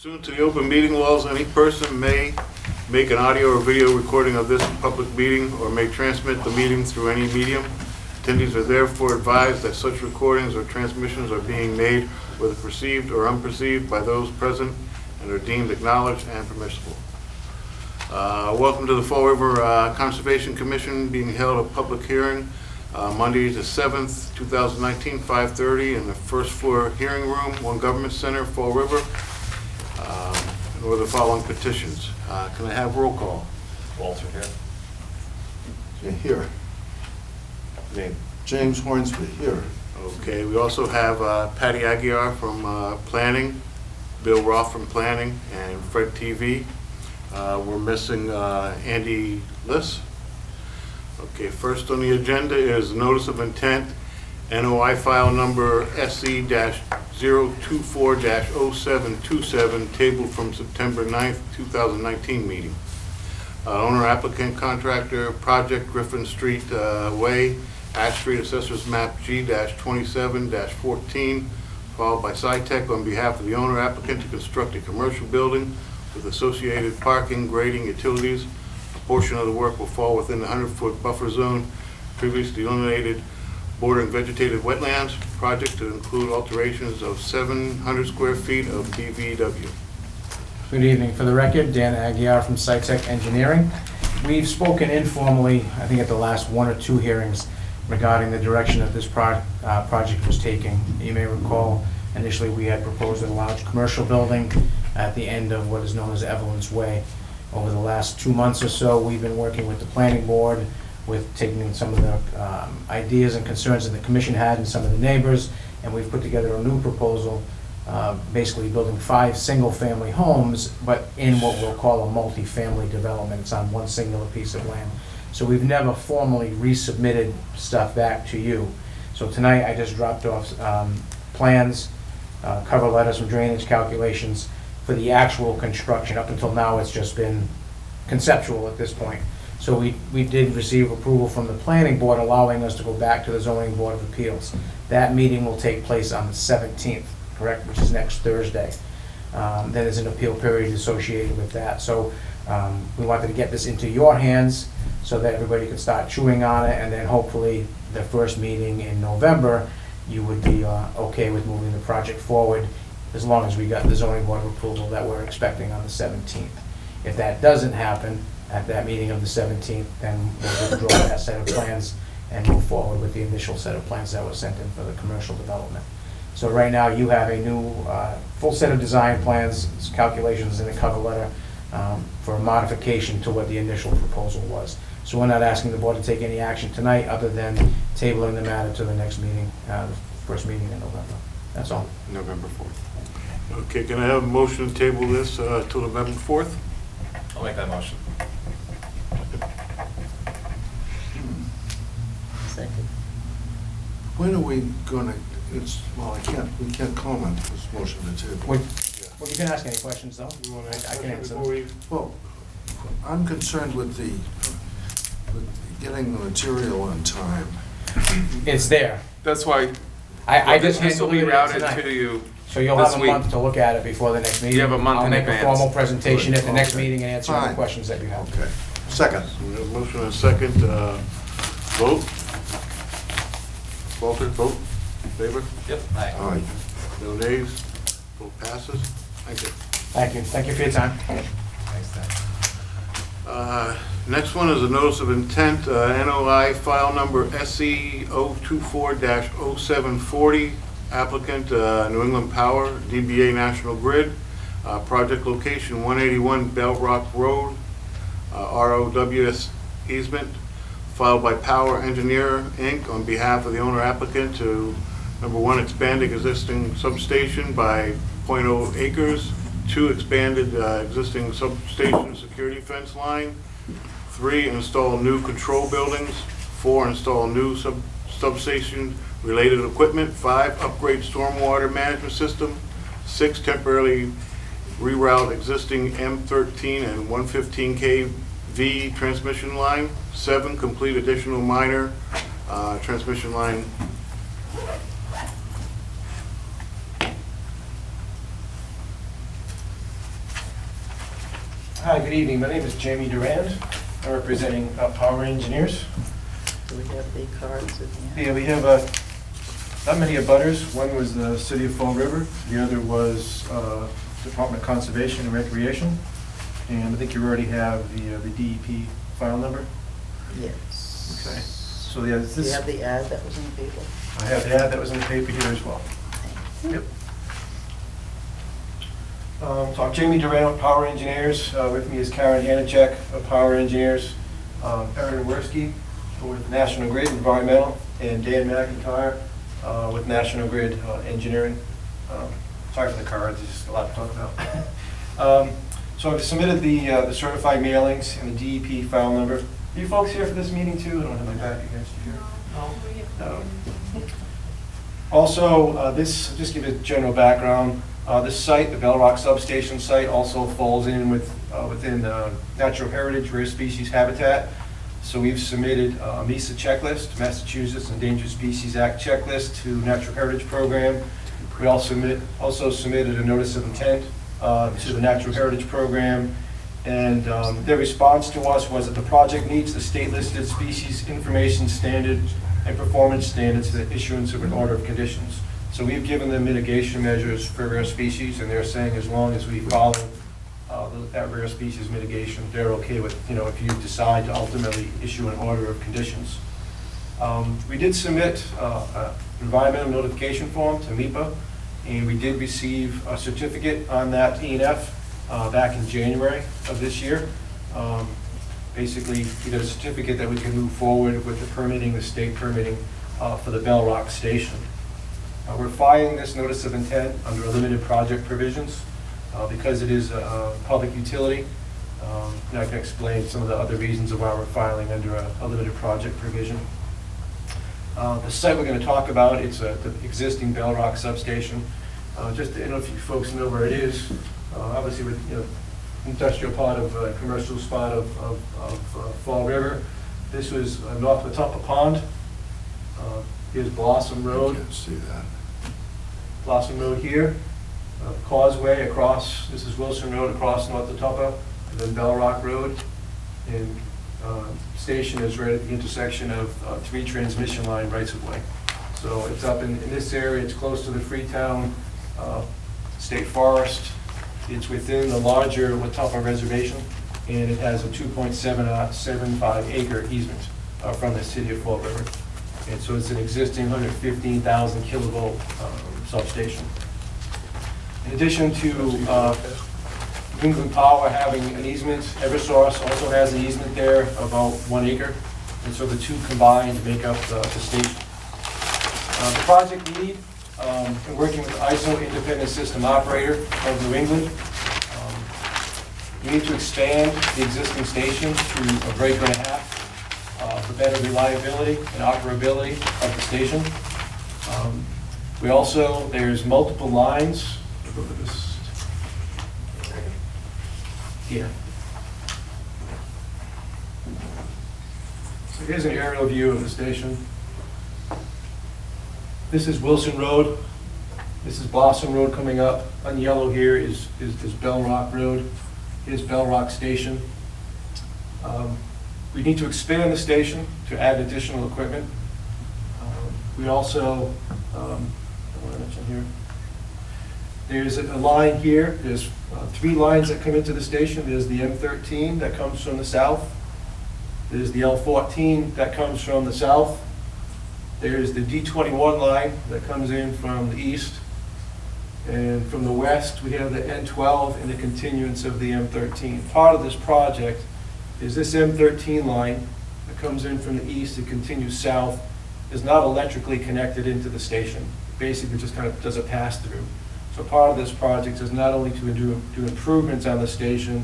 Pursuant to the open meeting laws, any person may make an audio or video recording of this public meeting or may transmit the meeting through any medium. Attendees are therefore advised that such recordings or transmissions are being made, whether perceived or unperceived, by those present and are deemed acknowledged and permissible. Welcome to the Fall River Conservation Commission being held a public hearing Monday the 7th, 2019, 5:30 in the first floor hearing room, One Government Center, Fall River. In order the following petitions. Can I have roll call? Walter here. Here. Name. James Hornsby, here. Okay, we also have Patty Aguiar from Planning, Bill Roth from Planning, and Fred TV. We're missing Andy Liss. Okay, first on the agenda is Notice of Intent, NOI file number SC-024-0727, tabled from September 9th, 2019 meeting. Owner applicant contractor project Griffin Street Way, Ash Street, Assessors Map G-27-14, followed by SciTech on behalf of the owner applicant to construct a commercial building with associated parking, grading, utilities. A portion of the work will fall within the 100-foot buffer zone previously delineated bordering vegetated wetlands. Project to include alterations of 700 square feet of BVW. Good evening. For the record, Dan Aguiar from SciTech Engineering. We've spoken informally, I think at the last one or two hearings, regarding the direction that this project was taking. You may recall, initially we had proposed a large commercial building at the end of what is known as Evelyn's Way. Over the last 2 months or so, we've been working with the planning board, with taking some of the ideas and concerns that the commission had and some of the neighbors, and we've put together a new proposal, basically building 5 single-family homes, but in what we'll call a multi-family development. It's on one singular piece of land. So we've never formally resubmitted stuff back to you. So tonight I just dropped off plans, cover letters, some drainage calculations for the actual construction. Up until now, it's just been conceptual at this point. So we did receive approval from the planning board allowing us to go back to the zoning board of appeals. That meeting will take place on the 17th, correct, which is next Thursday. Then there's an appeal period associated with that. So we wanted to get this into your hands so that everybody could start chewing on it, and then hopefully the first meeting in November, you would be okay with moving the project forward as long as we got the zoning board of approval that we're expecting on the 17th. If that doesn't happen at that meeting of the 17th, then we'll withdraw that set of plans and move forward with the initial set of plans that were sent in for the commercial development. So right now you have a new full set of design plans, calculations in the cover letter for a modification to what the initial proposal was. So we're not asking the board to take any action tonight other than tabling the matter to the next meeting, the first meeting in November. That's all. November 4th. Okay, can I have a motion to table this till November 4th? I'll make that motion. Second. When are we gonna, well, we can't comment this motion to table. Well, you can ask any questions though. You want to I can answer before them. we? Well, I'm concerned with getting the material on time. It's there. That's why I just this will be handled it routed tonight. to you. So you'll this have a week. month to look at it before the next meeting. You have a month I'll in make advance. a formal presentation at the next Okay. meeting and answer any Fine. questions that you have. Okay. Second. We have a motion and a second. Vote. Walter, vote. Favor? Yep. Aye. All right. No nays. Vote passes. Thank you. Thank you. Thank you for your time. Thanks, Dan. Next one is a notice of intent, NOI file number SC-024-0740, applicant New England Power, DBA National Grid, project location 181 Bell Rock Road, ROWS easement, filed by Power Engineer, Inc. on behalf of the owner applicant to, number 1, expand existing substation by 0.0 acres, 2, expanded existing substation security fence line, 3, install new control buildings, 4, install new substation related equipment, 5, upgrade stormwater management system, 6, temporarily reroute existing M13 and 115 kV transmission line, 7, complete additional minor transmission line Hi, good evening. My name is Jamie Durand. I'm representing Power Engineers. Do we have the cards in here? Yeah, we have not many abutters. One was the City of Fall River. The other was Department of Conservation and Recreation. And I think you already have the DEP file number. Yes. Okay. So yeah, Do you this, have the ad that was in the paper? I have the ad that was in the paper here as well. Thank you. Yep. So I'm Jamie Durant with Power Engineers. With me is Karen Hanachek of Power Engineers, Erin Worski with National Grid Environmental, and Dan McIntyre with National Grid Engineering. Sorry for the cards, there's just a lot to talk about. So I've submitted the certified mailings and the DEP file number. Are you folks here for this meeting too? I don't have my back against you here. No. Also, this, just give you a general background. This site, the Bell Rock Substation site, also falls in within Natural Heritage Rare Species Habitat. So we've submitted a MESA checklist, Massachusetts Endangered Species Act checklist to Natural Heritage Program. We also submitted a notice of intent to the Natural Heritage Program. And their response to us was that the project meets the state-listed species information standard and performance standards for the issuance of an order of conditions. So we've given them mitigation measures for rare species, and they're saying as long as we follow that rare species mitigation, they're okay with, if you decide to ultimately issue an order of conditions. We did submit an environmental notification form to MEPA, and we did receive a certificate on that E&F back in January of this year. Basically, we got a certificate that we can move forward with the permitting, the state permitting for the Bell Rock Station. We're filing this notice of intent under limited project provisions because it is a public utility. And I can explain some of the other reasons of why we're filing under a limited project provision. The site we're going to talk about, it's the existing Bell Rock substation. Just, I don't know if you folks know where it is. Obviously, with industrial part of commercial spot of Fall River. This was north of Tupper Pond. Here's Blossom I Road. can't see that. Blossom Road here, Causeway across, this is Wilson Road across north of Tupper, and then Bell Rock Road. And station is right at the intersection of 3 transmission line rights of way. So it's up in this area, it's close to the Freetown State Forest. It's within the larger Watuppa Reservation, and it has a 2.75 acre easement from the city of Fall River. And so it's an existing 115,000 kilovolt substation. In addition to New England Power having an easement, Eversource also has an easement there, about 1 acre. And so the two combined make up the station. The project lead, in working with ISO Independent System Operator of New England, we need to expand the existing station to a breaker and a half for better reliability and operability of the station. We also, there's multiple lines. Look at this here. So here's an aerial view of the station. This is Wilson Road. This is Blossom Road coming up. On yellow here is Bell Rock Road. Here's Bell Rock Station. We need to expand the station to add additional equipment. We also, I want to mention here, there's a line here. There's 3 lines that come into the station. There's the M13 that comes from the south. There's the L14 that comes from the south. There's the D21 line that comes in from the east. And from the west, we have the N12 and the continuance of the M13. Part of this project is this M13 line that comes in from the east and continues south is not electrically connected into the station. Basically, just kind of does a pass-through. So part of this project is not only to do improvements on the station,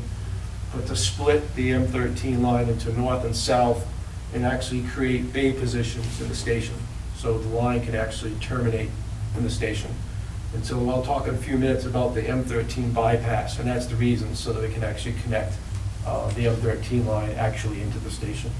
but to split the M13 line into north and south and actually create bay positions in the station. So the line can actually terminate in the station. And so I'll talk in a few minutes about the M13 bypass, and that's the reason, so that we can actually connect the M13 line actually into the station.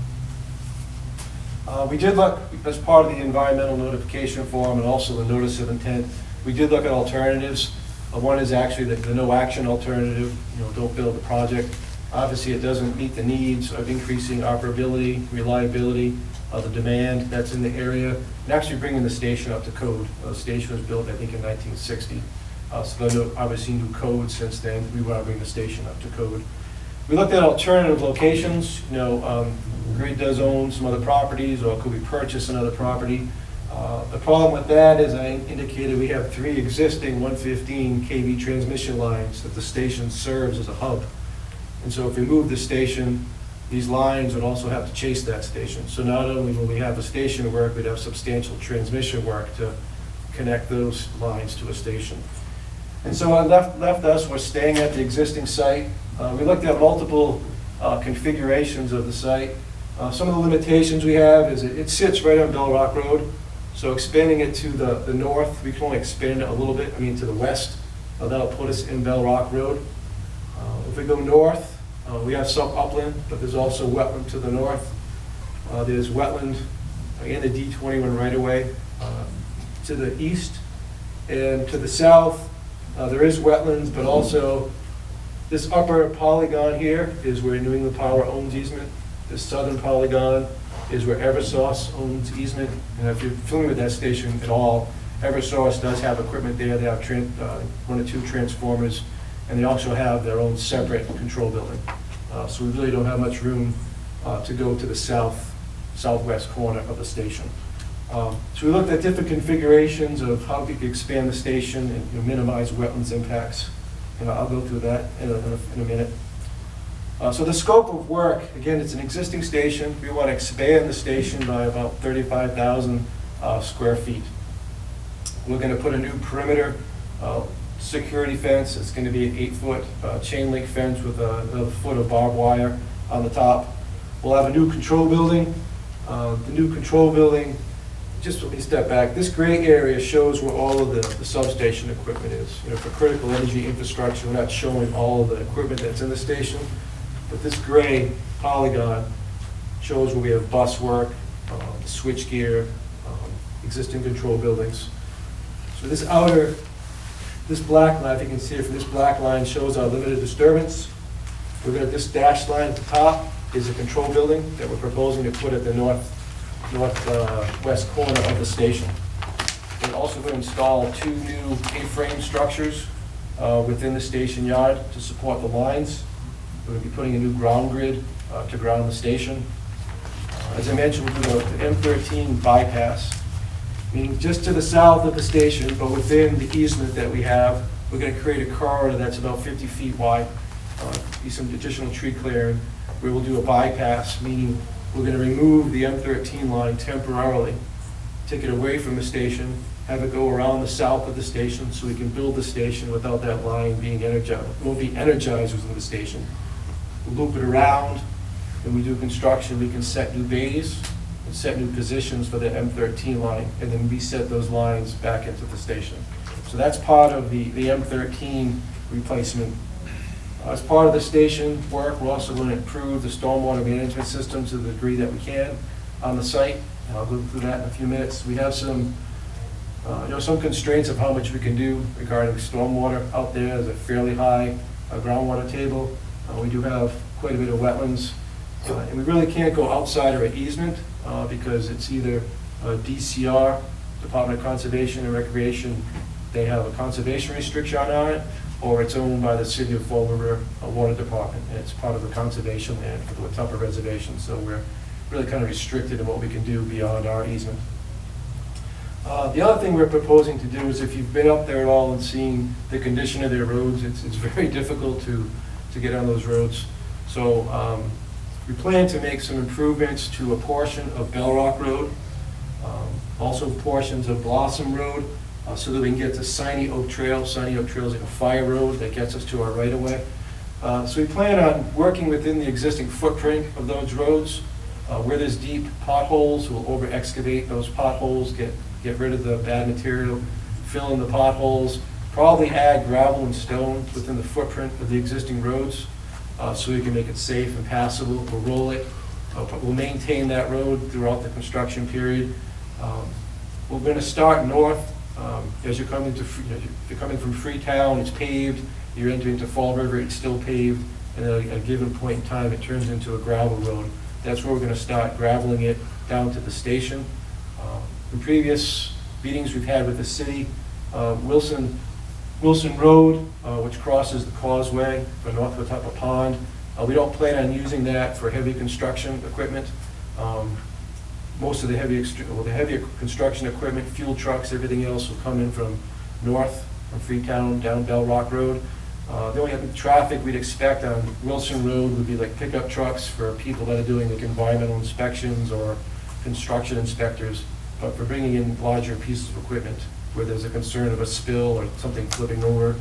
We did look, as part of the environmental notification form and also the notice of intent, we did look at alternatives. One is actually the no action alternative, don't build the project. Obviously, it doesn't meet the needs of increasing operability, reliability, the demand that's in the area, and actually bringing the station up to code. The station was built, I think, in 1960. So there's obviously new code since then. We want to bring the station up to code. We looked at alternative locations. Grid does own some other properties, or could we purchase another property? The problem with that, as I indicated, we have 3 existing 115 kV transmission lines that the station serves as a hub. And so if we move the station, these lines would also have to chase that station. So not only will we have a station work, we'd have substantial transmission work to connect those lines to a station. And so what left us was staying at the existing site. We looked at multiple configurations of the site. Some of the limitations we have is it sits right on Bell Rock Road. So expanding it to the north, we can only expand it a little bit, to the west. That'll put us in Bell Rock Road. If we go north, we have some upland, but there's also wetland to the north. There's wetland in the D21 right-of-way to the east. And to the south, there is wetlands, but also this upper polygon here is where New England Power owns easement. This southern polygon is where Eversource owns easement. And if you're familiar with that station at all, Eversource does have equipment there. They have 1 or 2 transformers, and they also have their own separate control building. So we really don't have much room to go to the southwest corner of the station. So we looked at different configurations of how we could expand the station and minimize wetlands impacts. I'll go through that in a minute. So the scope of work, again, it's an existing station. We want to expand the station by about 35,000 square feet. We're going to put a new perimeter security fence. It's going to be an 8-foot chain link fence with another foot of barbed wire on the top. We'll have a new control building. The new control building, just let me step back. This gray area shows where all of the substation equipment is. For critical energy infrastructure, we're not showing all of the equipment that's in the station, but this gray polygon shows where we have bus work, switch gear, existing control buildings. So this black line, if you can see it from this black line, shows our limited disturbance. This dashed line at the top is a control building that we're proposing to put at the northwest corner of the station. We're also going to install 2 new A-frame structures within the station yard to support the lines. We're going to be putting a new ground grid to ground the station. As I mentioned, we're doing the M13 bypass, meaning just to the south of the station, but within the easement that we have, we're going to create a corridor that's about 50 feet wide, be some additional tree clearing. We will do a bypass, meaning we're going to remove the M13 line temporarily, take it away from the station, have it go around the south of the station so we can build the station without that line being energized. It won't be energized within the station. We'll loop it around. When we do construction, we can set new bays and set new positions for the M13 line, and then reset those lines back into the station. So that's part of the M13 replacement. As part of the station work, we're also going to improve the stormwater management system to the degree that we can on the site, and I'll go through that in a few minutes. We have some constraints of how much we can do regarding stormwater out there. There's a fairly high groundwater table. We do have quite a bit of wetlands, and we really can't go outside of an easement because it's either DCR, Department of Conservation and Recreation, they have a conservation restriction on it, or it's owned by the City of Fall River Water Department, and it's part of the conservation land for the Watuppa Reservation, so we're really kind of restricted in what we can do beyond our easement. The other thing we're proposing to do is, if you've been up there at all and seen the condition of their roads, it's very difficult to get on those roads. So we plan to make some improvements to a portion of Bell Rock Road, also portions of Blossom Road, so that we can get to Siney Oak Trail. Siney Oak Trail is like a fire road that gets us to our right-of-way. So we plan on working within the existing footprint of those roads. Where there's deep potholes, we'll over-excavate those potholes, get rid of the bad material, fill in the potholes, probably add gravel and stone within the footprint of the existing roads so we can make it safe and passable. We'll roll it. We'll maintain that road throughout the construction period. We're going to start north. As you're coming if you're coming from Freetown, it's paved. You're entering into Fall River, it's still paved. and at a given point in time, it turns into a gravel road. That's where we're gonna start graveling it down to the station. In previous meetings we've had with the city, Wilson Road, which crosses the causeway for North Watuppa Pond, we don't plan on using that for heavy construction equipment. Most of the heavier construction equipment, fuel trucks, everything else will come in from north, from Freetown, down Bell Rock Road. The only traffic we'd expect on Wilson Road would be like pickup trucks for people that are doing like environmental inspections or construction inspectors. But for bringing in larger pieces of equipment where there's a concern of a spill or something flipping over,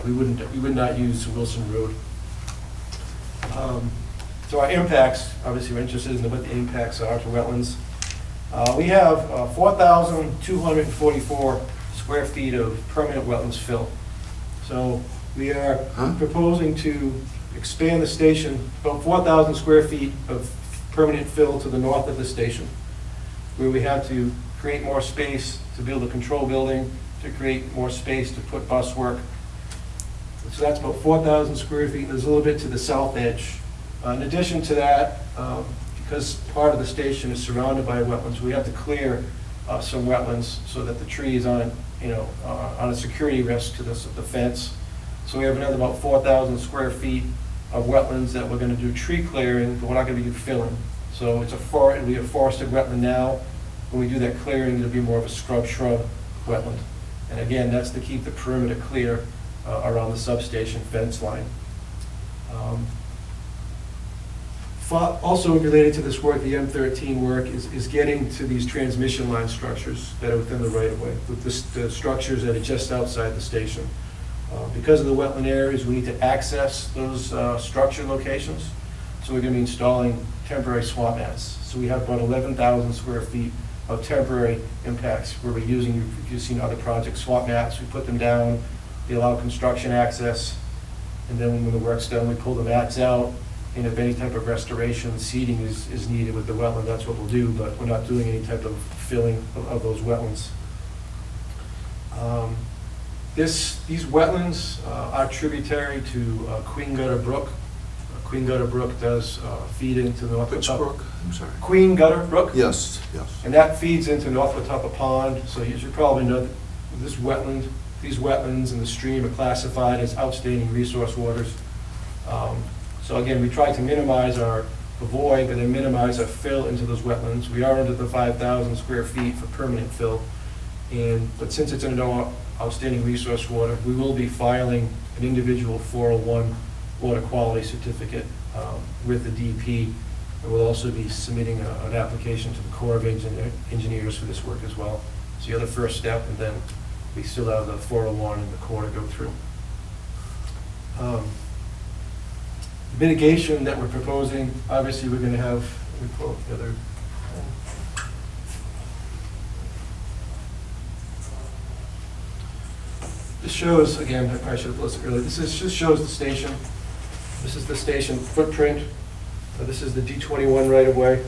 we would not use Wilson Road. So our impacts, obviously we're interested in what the impacts are to wetlands. We have 4,244 square feet of permanent wetlands fill. So we are proposing to expand the station about 4,000 square feet of permanent fill to the north of the station, where we have to create more space to build a control building, to create more space to put bus work. So that's about 4,000 square feet. There's a little bit to the south edge. In addition to that, because part of the station is surrounded by wetlands, we have to clear some wetlands so that the trees aren't, on a security risk to the fence. So we have another about 4,000 square feet of wetlands that we're going to do tree clearing, but we're not going to be filling. So it'll be a forested wetland now. When we do that clearing, it'll be more of a shrub wetland. And again, that's to keep the perimeter clear around the substation fence line. Also related to this work, the M13 work, is getting to these transmission line structures that are within the right-of-way, with the structures that are just outside the station. Because of the wetland areas, we need to access those structure locations. So we're going to be installing temporary swamp mats. So we have about 11,000 square feet of temporary impacts where we're using, you've seen other projects, swamp mats. We put them down, they allow construction access, and then when the work's done, we pull the mats out. And if any type of restoration, seeding is needed with the wetland, that's what we'll do, but we're not doing any type of filling of those wetlands. These wetlands are tributary to Queen Gutter Brook. Queen Gutter Brook does feed into North Which Watuppa. brook? I'm sorry. Queen Gutter Brook? Yes. And that feeds into North Watuppa Pond, so you should probably know that these wetlands and the stream are classified as outstanding resource waters. So again, we try to avoid, but then minimize our fill into those wetlands. We are under the 5,000 square feet for permanent fill, but since it's an outstanding resource water, we will be filing an individual 401 water quality certificate with the DP. And we'll also be submitting an application to the Corps of Engineers for this work as well. So you're the first step, and then we still have the 401 and the Corps to go through. Mitigation that we're proposing, obviously we're going to have, let me pull up the other. This shows, again, I probably should have listed earlier, just shows the station. This is the station footprint. This is the D21 right-of-way.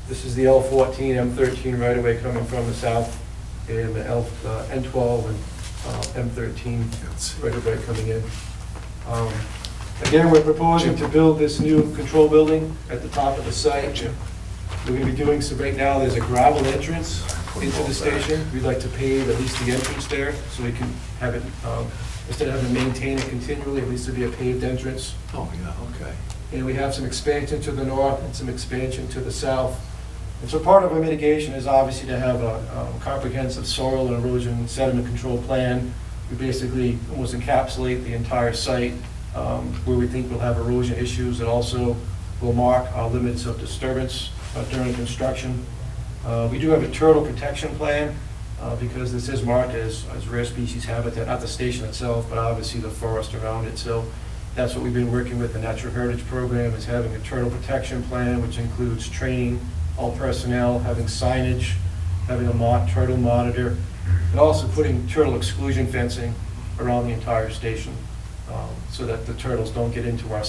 This is the L14, M13 right-of-way coming from the south, and the N12 and M13 right-of-way coming in. Again, we're proposing to build this new control building at the top of the site. We're going to be doing some, right now there's a gravel entrance into the station. We'd like to pave at least the entrance there so we can have it, instead of having to maintain it continually, at least it'll be a paved entrance. Oh, yeah, okay. And we have some expansion to the north and some expansion to the south. And so part of our mitigation is obviously to have a comprehensive soil and erosion sediment control plan. We basically almost encapsulate the entire site where we think we'll have erosion issues. It also will mark our limits of disturbance during construction. We do have a turtle protection plan because this is marked as rare species habitat, not the station itself, but obviously the forest around it. So that's what we've been working with the Natural Heritage Program, is having a turtle protection plan, which includes training all personnel, having signage, having a turtle monitor, and also putting turtle exclusion fencing around the entire station so that the turtles don't get into our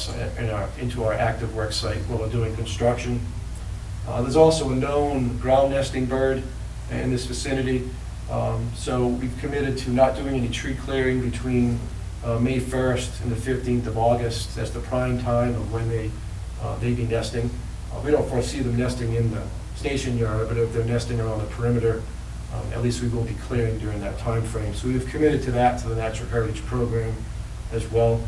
active work site while we're doing construction. There's also a known ground nesting bird in this vicinity, so we've committed to not doing any tree clearing between May 1st and the 15th of August. That's the prime time of when they be nesting. We don't foresee them nesting in the station yard, but if they're nesting around the perimeter, at least we will be clearing during that time frame. So we've committed to that, to the Natural Heritage Program as well.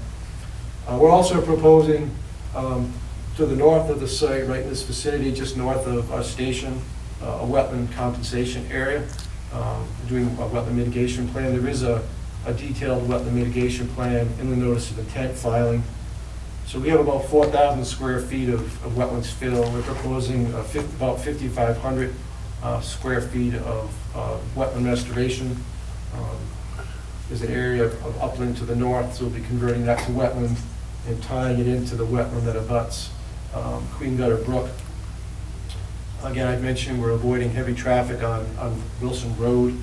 We're also proposing to the north of the site, right in this vicinity, just north of our station, a wetland compensation area. We're doing a wetland mitigation plan. There is a detailed wetland mitigation plan in the notice of intent filing. So we have about 4,000 square feet of wetlands fill. We're proposing about 5,500 square feet of wetland restoration. There's an area of upland to the north, so we'll be converting that to wetland and tying it into the wetland that abuts Queen Gutter Brook. Again, I mentioned we're avoiding heavy traffic on Wilson Road.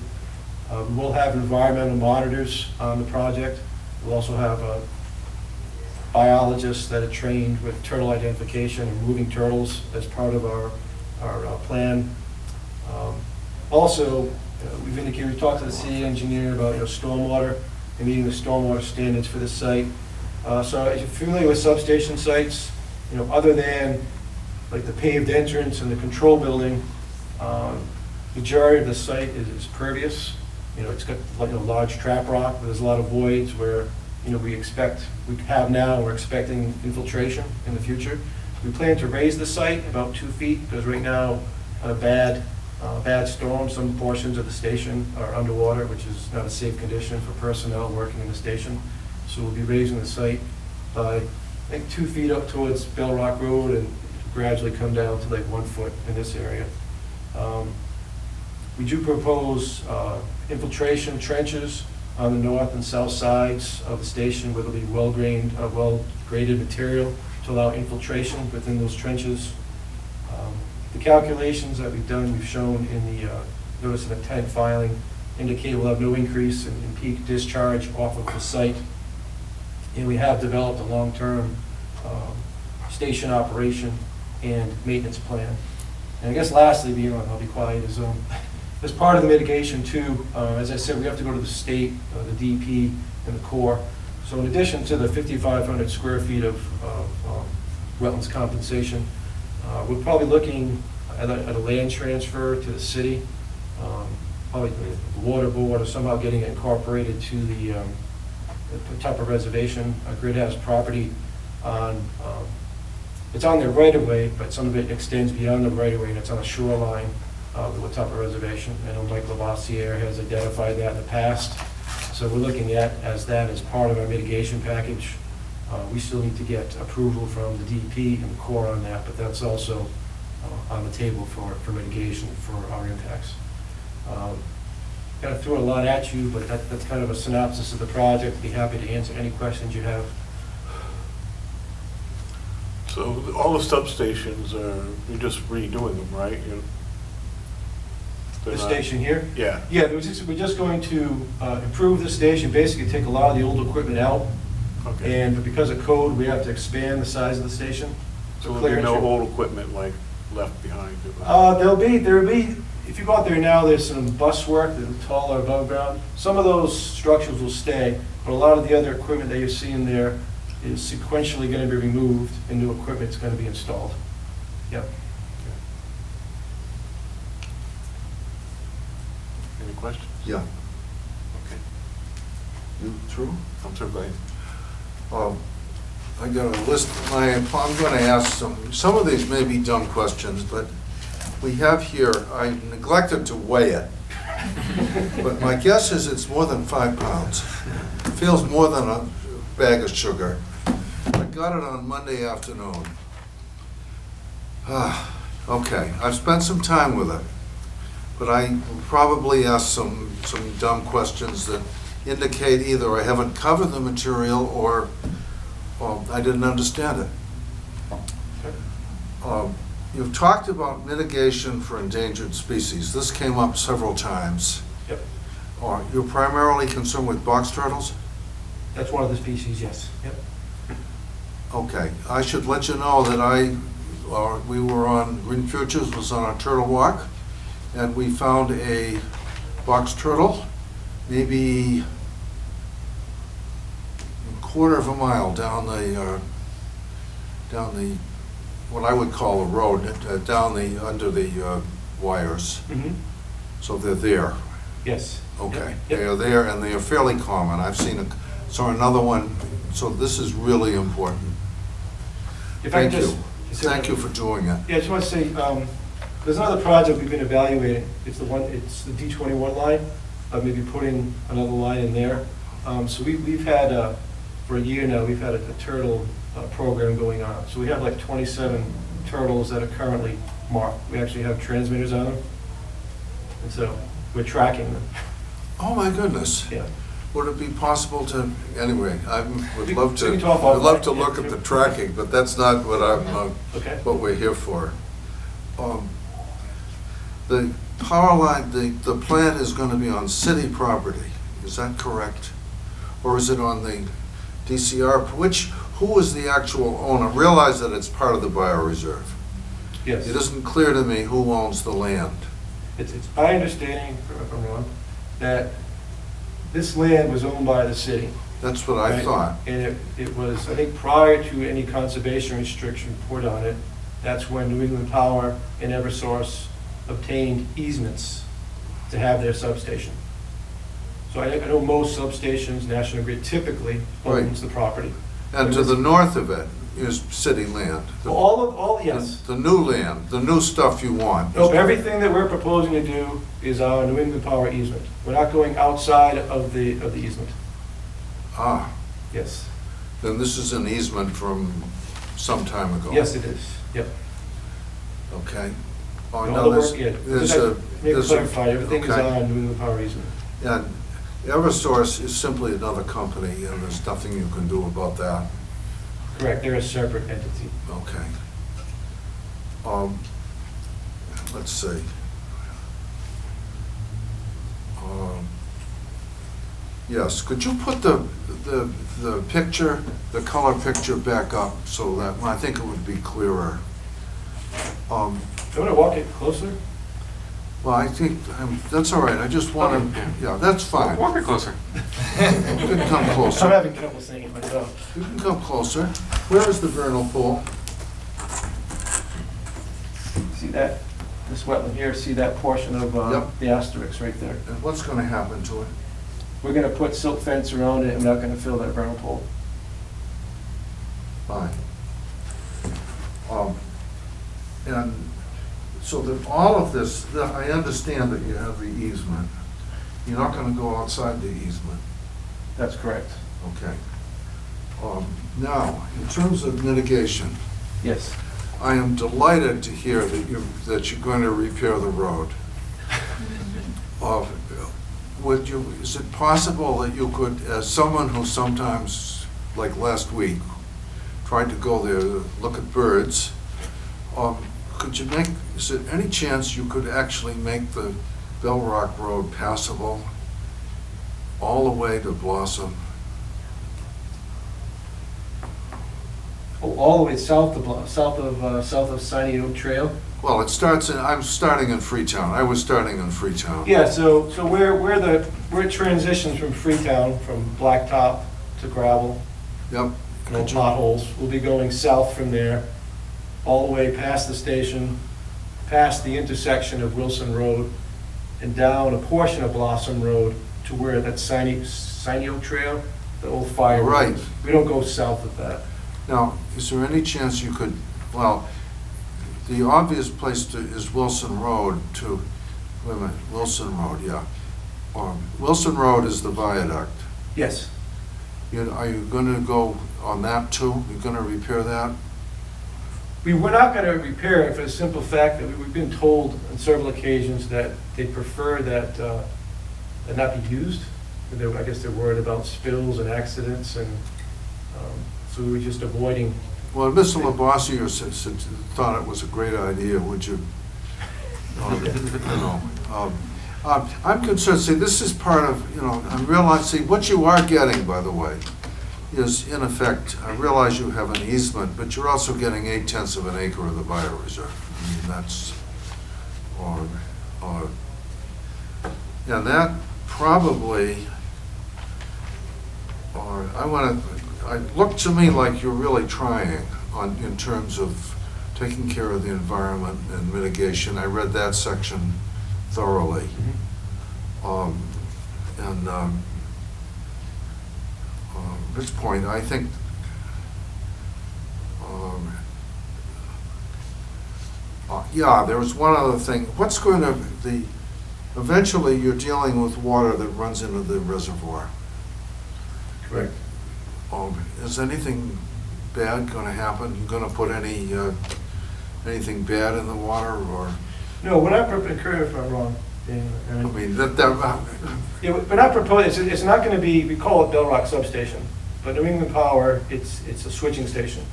We will have environmental monitors on the project. We'll also have biologists that are trained with turtle identification and moving turtles as part of our plan. Also, we've indicated, we talked to the city engineer about stormwater and meeting the stormwater standards for the site. So if you're familiar with substation sites, other than like the paved entrance and the control building, majority of the site is pervious. It's got large trap rock, but there's a lot of voids where we have now, we're expecting infiltration in the future. We plan to raise the site about 2 feet, because right now, on a bad storm, some portions of the station are underwater, which is not a safe condition for personnel working in the station. So we'll be raising the site by, I think, 2 feet up towards Bell Rock Road and gradually come down to like 1 foot in this area. We do propose infiltration trenches on the north and south sides of the station, where there'll be well-graded material to allow infiltration within those trenches. The calculations that we've done, we've shown in the notice of intent filing, indicate we'll have no increase in peak discharge off of the site. And we have developed a long-term station operation and maintenance plan. And I guess lastly, I'll be quiet, is as part of the mitigation too, as I said, we have to go to the state, the DP, and the Corps. So in addition to the 5,500 square feet of wetlands compensation, we're probably looking at a land transfer to the city, probably the water board, or somehow getting it incorporated to the Tupper Reservation. Grid has property on, it's on their right-of-way, but some of it extends beyond the right-of-way, and it's on a shoreline of the Tupper Reservation. I know Mike Lavoisier has identified that in the past. So we're looking at that as part of our mitigation package. We still need to get approval from the DP and the Corps on that, but that's also on the table for mitigation for our impacts. Kind of threw a lot at you, but that's kind of a synopsis of the project. Be happy to answer any questions you have. So all the substations you're just redoing them, right? The station here? Yeah. Yeah, we're just going to improve the station, basically take a lot of the old equipment out. Okay. And because of code, we have to expand the size of the station. So there'll be no old equipment like left behind? There'll be, if you go out there now, there's some bus work that's taller above ground. Some of those structures will stay, but a lot of the other equipment that you're seeing there is sequentially going to be removed and new equipment's going to be installed. Yep. Any questions? Yeah. Okay. You through? I'm through, go ahead. I got a list, I'm going to ask some of these may be dumb questions, but we have here, I neglected to weigh it, but my guess is it's more than 5 pounds. It feels more than a bag of sugar. I got it on Monday afternoon. Okay, I've spent some time with it, but I will probably ask some dumb questions that indicate either I haven't covered the material or I didn't understand it. You've talked about mitigation for endangered species. This came up several times. Yep. You're primarily concerned with box turtles? That's one of the species, yes. Yep. Okay, I should let you know that we were on, Green Futures was on a turtle walk, and we found a box turtle, maybe quarter of a mile what I would call a road, under the wires. So they're there. Yes. Okay, Yep. they are there, and they are fairly common. I've seen, saw another one, so this is really important. If I Thank could you. just- Thank you for doing it. Yeah, I just want to say, there's another project we've been evaluating. It's the D21 line, maybe putting another line in there. So we've had, for a year now, we've had a turtle program going on. So we have like 27 turtles that are currently marked. We actually have transmitters on them. And so we're tracking them. Oh, my goodness. Yeah. Would it be possible to, anyway, I would We- love we to, can talk I'd love to offline. look at the tracking, but that's not what Okay. what we're here for. The power line, the plant is gonna be on city property, is that correct? Or is it on the DCR, who is the actual owner? Realize that it's part of the bioreserve. Yes. It isn't clear to me who owns the land. It's my understanding, if I'm wrong, that this land was owned by the city. That's what I Right. thought. And it was, I think, prior to any conservation restriction put on it, that's when New England Power and Eversource obtained easements to have their substation. So I know most substations, National Grid typically owns the property. And to the north of it is city land. Well, yes. The new land, the new stuff you want. No, everything that we're proposing to do is our New England Power easement. We're not going outside of the easement. Ah, Yes. then this is an easement from some time ago. Yes, it is. Yep. Okay. Oh, All no, the there's, work, yeah. there's Just a, Maybe there's a. clarify, everything is okay. on New England Power easement. And Eversource is simply another company, and there's nothing you can do about that. Correct, they're a separate entity. Okay. Let's see. Yes, could you put the picture, the color picture back up so that, I think it would be clearer. Do you want to walk it closer? Well, I think, that's all right, I just want to, yeah, that's fine. Walk it closer. You can come I'm closer. having trouble seeing it myself. You can come closer. Where is the vernal pool? See that, this wetland here, see that portion of Yep. the asterisk right there? And what's going to happen to it? We're going to put silt fence around it, and we're not going to fill that vernal pool. Fine. And so that all of this, I understand that you have the easement. You're not going to go outside the easement. That's correct. Okay. Now, in terms of mitigation, Yes. I am delighted to hear that you're going to repair the road. Is it possible that you could, as someone who sometimes, like last week, tried to go there to look at birds, is there any chance you could actually make the Bell Rock Road passable all the way to Blossom? Oh, all the way south of Siney Oak Trail. Well, I'm starting in Freetown. I was starting in Freetown. Yeah, so where it transitions from Freetown, from blacktop to gravel, Yep. no Could you- potholes. We'll be going south from there, all the way past the station, past the intersection of Wilson Road, and down a portion of Blossom Road to where that Siney Oak Trail, the old fire. Right. road. We don't go south of that. Now, is there any chance you could, well, the obvious place is Wilson Road to, wait a minute, Wilson Road, yeah. Wilson Road is the viaduct. Yes. Are you going to go on that too? You're going to repair that? We're not going to repair it for the simple fact that we've been told on several occasions that they prefer that it not be used. I guess they're worried about spills and accidents, and so we were just avoiding. Well, Mr. Labosio thought it was a great idea, would you? I'm concerned, see, this is part of, I'm realizing, what you are getting, by the way, is in effect, I realize you have an easement, but you're also getting 8/10 of an acre of the bioreserve. I mean, that's, and that probably, it looked to me like you're really trying in terms of taking care of the environment and mitigation. I read that section thoroughly. And at this point, I think yeah, there was one other thing. What's going to eventually you're dealing with water that runs into the reservoir. Correct. Is anything bad going to happen? You going to put anything bad in the water, or? No, we're not, correct if I'm wrong, Dan. I mean, Yeah, we're not proposing, it's not going to be, we call it Bell Rock Substation, but New England Power, it's a switching station.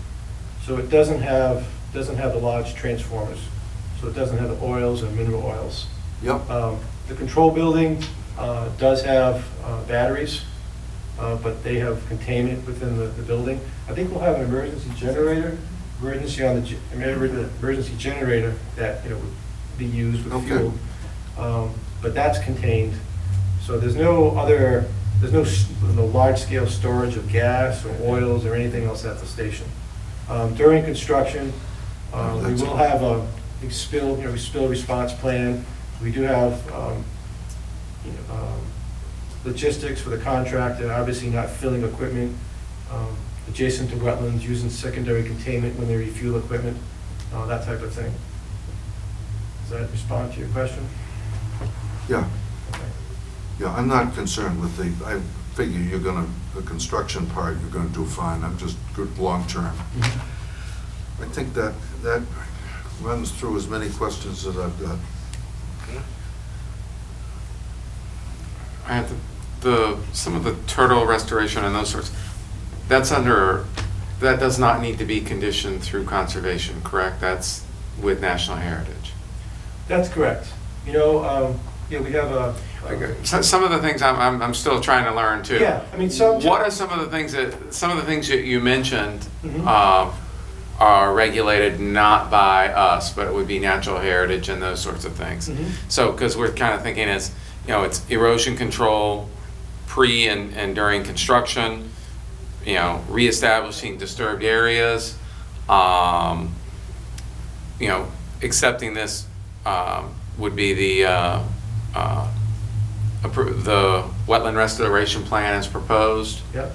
So it doesn't have the large transformers. So it doesn't have the oils or mineral oils. Yep. The control building does have batteries, but they have containment within the building. I think we'll have an emergency generator, emergency generator that, would be used with Okay. fuel. But that's contained. So there's no large-scale storage of gas or oils or anything else at the station. During construction, we will have a spill response plan. We do have logistics for the contractor, obviously not filling equipment adjacent to wetlands, using secondary containment when they refuel equipment, that type of thing. Does that respond to your question? Yeah. Okay. Yeah, I'm not concerned with I figure the construction part, you're gonna do fine. I'm just good long-term. I think that runs through as many questions as I've got. And some of the turtle restoration and those sorts, that does not need to be conditioned through conservation, correct? That's with National Heritage. That's correct. We have a. Some of the things I'm still trying to learn too. Yeah, I mean, What are some of the things that you mentioned Mhm. are regulated not by us, but it would be Natural Heritage and those sorts of things? Mhm. So, because we're kind of thinking it's erosion control pre and during construction, reestablishing disturbed areas, accepting this would be the wetland restoration plan as proposed. Yeah.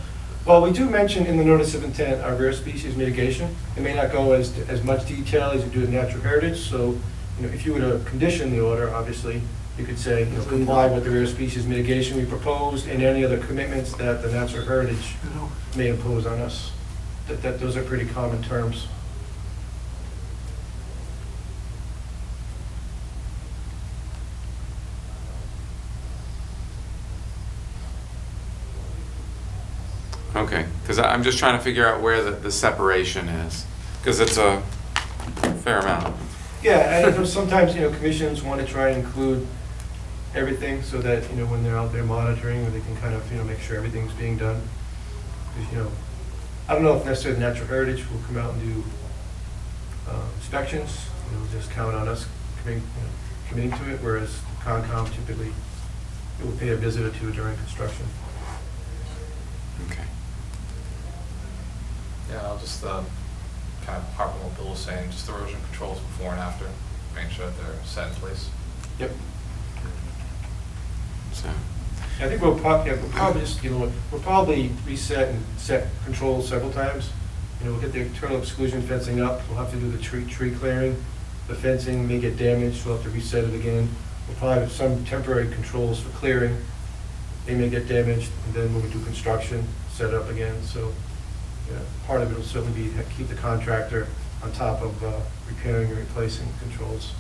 Well, we do mention in the notice of intent our rare species mitigation. It may not go as much detail as you do in natural heritage. So, if you were to condition the order, obviously, you could say, comply with the rare species mitigation we proposed and any other commitments that the natural heritage may impose on us. That those are pretty common terms. Okay, because I'm just trying to figure out where the separation is, because it's a fair amount. Yeah, and sometimes, commissions want to try and include everything so that, when they're out there monitoring, they can kind of, make sure everything's being done. Because, I don't know if necessarily Natural Heritage will come out and do inspections, just count on us committing to it, whereas Concom typically will pay a visit or two during construction. Okay. Yeah, I'll just kind of harp on what Bill was saying, just erosion controls before and after, making sure that they're set in place. Yep. So, I think we'll probably just, we'll probably reset and set controls several times. We'll get the internal exclusion fencing up, we'll have to do the tree clearing. The fencing may get damaged, we'll have to reset it again. We'll probably have some temporary controls for clearing. They may get damaged, and then when we do construction, set it up again. So, part of it will certainly be to keep the contractor on top of repairing and replacing controls.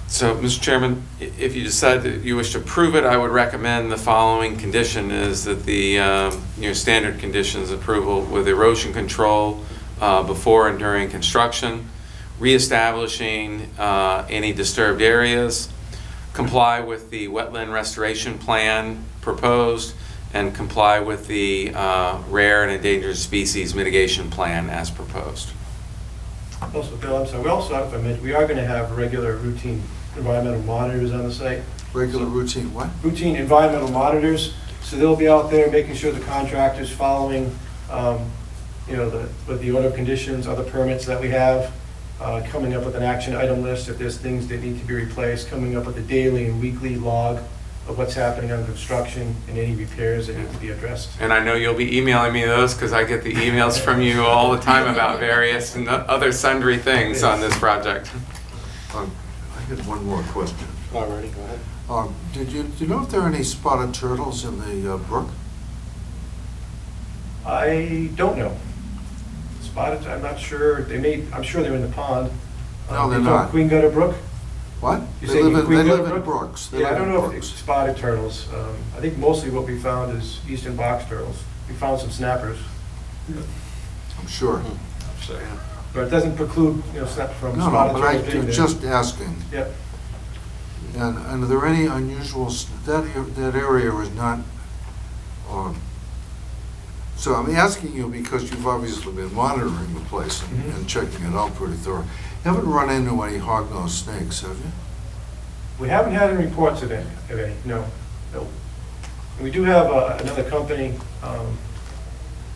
So, Mr. Chairman, if you decide that you wish to approve it, I would recommend the following condition is that the standard conditions approval with erosion control before and during construction, reestablishing any disturbed areas, comply with the wetland restoration plan proposed, and comply with the rare and endangered species mitigation plan as proposed. Also, Bill, I'm sorry, we also, if I mentioned, we are going to have regular routine environmental monitors on the site. Regular routine what? Routine environmental monitors. So they'll be out there making sure the contractor's following, with the order of conditions, other permits that we have, coming up with an action item list if there's things that need to be replaced, coming up with a daily and weekly log of what's happening on construction and any repairs that need to be addressed. And I know you'll be emailing me those because I get the emails from you all the time about various and other sundry things on this project. I had one more question. Already, go ahead. Do you know if there are any spotted turtles in the brook? I don't know. Spotted, I'm not sure. I'm sure they're in the pond. No, they're You not. talk Queen Gutter Brook? What? You They say live in, Queen they Gutter live in Brook? brooks. They Yeah, I live don't in know if brooks. it's spotted turtles. I think mostly what we found is eastern box turtles. We found some snappers, I'm sure. I'm sure. but it doesn't preclude, snap from No, no, spotted but turtles being I'm there. just asking. Yep. And are there any unusual, that area is not, so I'm asking you because you've obviously been monitoring the place Mhm. and checking it out pretty thorough. Haven't run into any hog-nosed snakes, have you? We haven't had any reports of any, no. We do have another company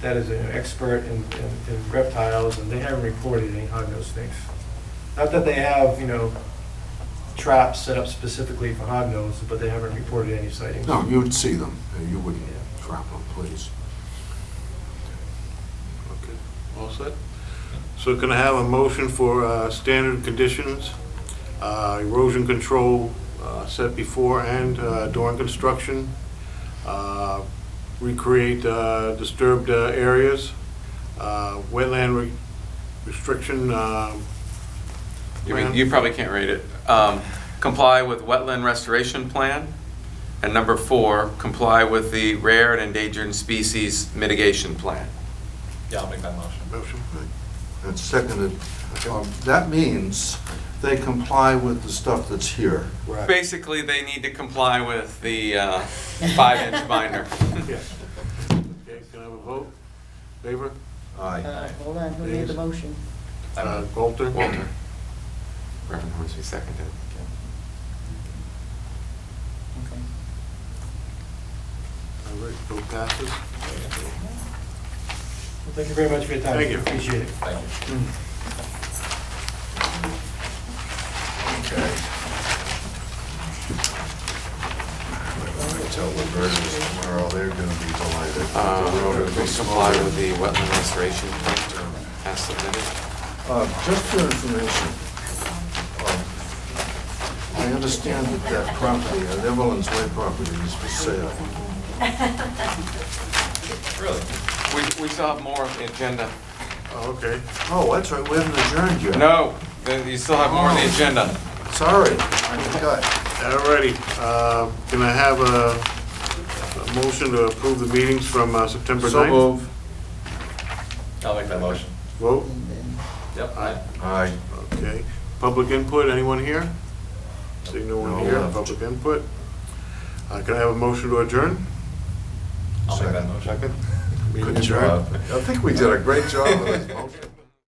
that is an expert in reptiles, and they haven't reported any hognose snakes. Not that they have, traps set up specifically for hognose, but they haven't reported any sightings. No, you would see them. You wouldn't trap them, please. Okay, all set? So can I have a motion for standard conditions, erosion control set before and during construction, recreate disturbed areas, wetland restriction plan? You probably can't read it. Comply with wetland restoration plan. And number 4, comply with the rare and endangered species mitigation plan. Yeah, I'll make that motion. Motion. That's seconded. That means they comply with the stuff that's here. Right. Basically, they need to comply with the 5-inch binder. Yes. Okay, can I have a vote? Favor? Aye. Hold on, who made the motion? Walter? Walter. Reverend Hornsby seconded. Okay. All right, vote passes. Well, thank you very much for your time. Thank you. Appreciate it. Thank you. Okay. I tell the birders tomorrow, they're gonna be delighted. The road will be Comply smaller. with the wetland restoration plan as submitted. Just for information, I understand that property, Evelyn's Way property is for sale. Really? We still have more on the agenda. Oh, okay. Oh, that's right, we haven't adjourned yet. No, you still have more on the agenda. Sorry, I forgot. All righty, can I have a motion to approve the meetings from September 9th? So move. I'll make that motion. Vote? And then, Yep. Aye. Aye. Okay. Public input, anyone here? Seeing no one No here, left. public input. Can I have a motion to adjourn? I'll make that motion. Second? Meeting Good adjourned. job. I think we did a great job with this motion.